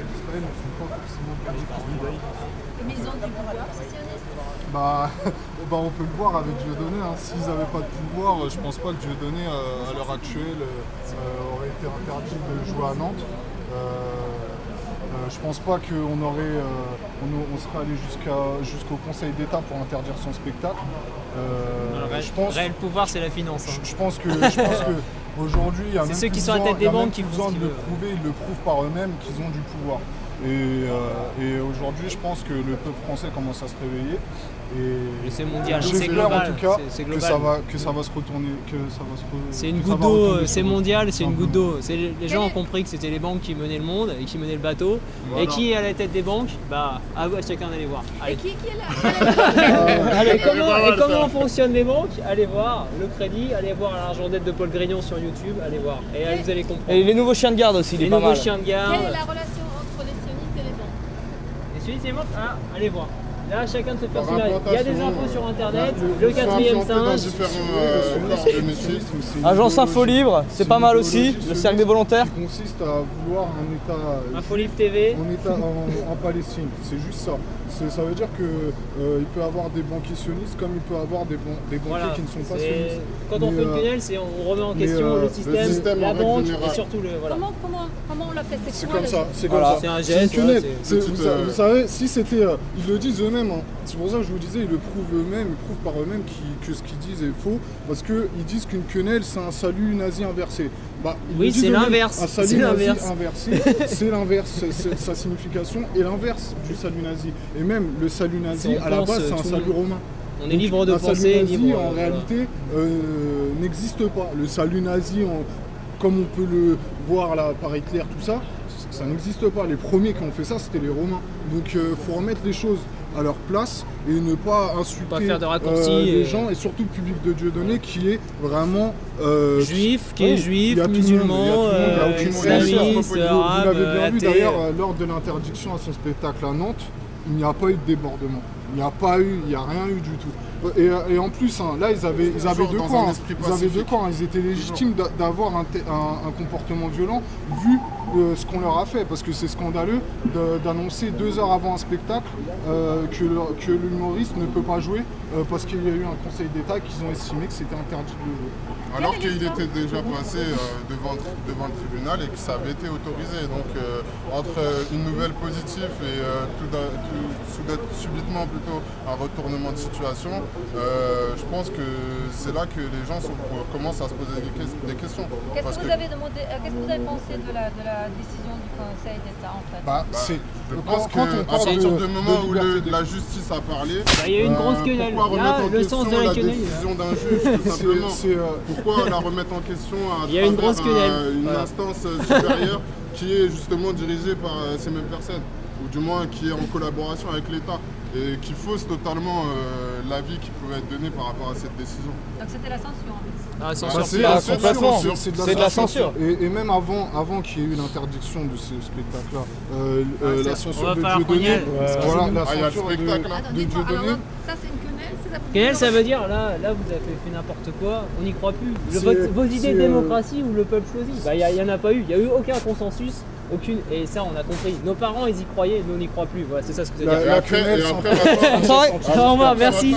d'Israël ne sont pas forcément judaïques. Mais ils ont du pouvoir, ces sionistes? On peut le voir avec Dieudonné. Hein. S'ils n'avaient pas de pouvoir, je pense pas que Dieudonné, à l'heure actuelle, aurait été interdit de jouer à Nantes. Je pense pas qu'on aurait, on serait allé jusqu'au Conseil d'État pour interdire son spectacle. Réel pouvoir, c'est la finance. Hein. Je pense que aujourd'hui, il y a même ceux qui plus sont à la tête des banques qui besoin de le prouver, ils le prouvent par eux-mêmes qu'ils ont du pouvoir. Et aujourd'hui, je pense que le peuple français commence à se réveiller. Et c'est mondial, c'est global. En tout cas, c'est que ça va se retourner. C'est une goutte d'eau, c'est mondial, c'est une goutte d'eau. Les gens ont compris que c'était les banques qui menaient le monde et qui menaient le bateau. Voilà. Et qui est à la tête des banques? À vous, à chacun d'aller voir. Allez. Et qui est là? Allez, comment fonctionnent les banques? Allez voir le crédit, allez voir l'argent dette de Paul Grignon sur YouTube, allez voir. Et vous allez comprendre. Et les nouveaux chiens de garde aussi, les nouveaux chiens de garde. Quelle est la relation entre les sionistes et les banques? Les sionistes et les banques, allez voir. Là, chacun de se personnage. Il y a des infos sur internet, le quatrième singe. Agence Info Libre, c'est pas mal aussi, le cercle des volontaires. Qui consiste à vouloir un État. Info Libre TV. Un État en Palestine, c'est juste ça. Ça veut dire qu'il peut y avoir des banquiers sionistes comme il peut y avoir des banquiers qui ne sont pas sionistes. Quand on fait une quenelle, on remet en question le système, la banque et surtout le. Voilà. Comment on l'a fait? C'est comme ça. C'est un geste. Vous savez, si c'était. Ils le disent eux-mêmes. Hein. C'est pour ça que je vous disais, ils le prouvent eux-mêmes, ils prouvent par eux-mêmes que ce qu'ils disent est faux. Parce qu'ils disent qu'une quenelle, c'est un salut nazi inversé. Oui, c'est l'inverse. Un salut nazi inversé, c'est l'inverse. Sa signification est l'inverse du salut nazi. Et même le salut nazi, à la base, c'est un salut romain. On est libre de penser. Le salut nazi, en réalité, n'existe pas. Le salut nazi, comme on peut le voir là par Hitler, tout ça, ça n'existe pas. Les premiers qui ont fait ça, c'était les Romains. Donc il faut remettre les choses à leur place et ne pas insulter faire de raccourcis les gens et surtout le public de Dieudonné qui est vraiment juif, musulman, islamiste, arabe. Vous l'avez bien vu d'ailleurs lors de l'interdiction à son spectacle à Nantes, il n'y a pas eu de débordement. Il n'y a rien eu du tout. Et en plus, hein, là, ils avaient deux camps. Ils étaient légitimes d'avoir un comportement violent vu ce qu'on leur a fait. Parce que c'est scandaleux d'annoncer 2 heures avant un spectacle que l'humoriste ne peut pas jouer parce qu'il y a eu un conseil d'État qu'ils ont estimé que c'était interdit de le jouer. Alors qu'il était déjà passé devant le tribunal et que ça avait été autorisé. Donc entre une nouvelle positive et subitement plutôt un retournement de situation, je pense que c'est là que les gens commencent à se poser des questions. Qu'est-ce que vous avez demandé, qu'est-ce que vous avez pensé de la décision du Conseil d'État en fait? Je pense qu'à partir du moment où la justice a parlé, il y a eu une grosse quenelle. Pourquoi remettre en question la décision d'un juge tout simplement? Pourquoi la remettre en question à travers une instance supérieure qui est justement dirigée par ces mêmes personnes, ou du moins qui est en collaboration avec l'État et qui fausse totalement l'avis qui pouvait être donné par rapport à cette décision. Donc c'était la censure. C'est de la censure. Et même avant qu'il y ait eu l'interdiction de ce spectacle-là, la censure de Dieudonné, voilà, la censure de Dieudonné. Ça c'est une quenelle, c'est ça? Quenelle, ça veut dire là vous avez fait n'importe quoi, on n'y croit plus. Vos idées de démocratie où le peuple choisit, il n'y en a pas eu, il n'y a eu aucun consensus. Aucune, et ça on a compris. Nos parents ils y croyaient, nous on n'y croit plus. Voilà, c'est ça ce que vous avez dit. La quenelle, au revoir, merci.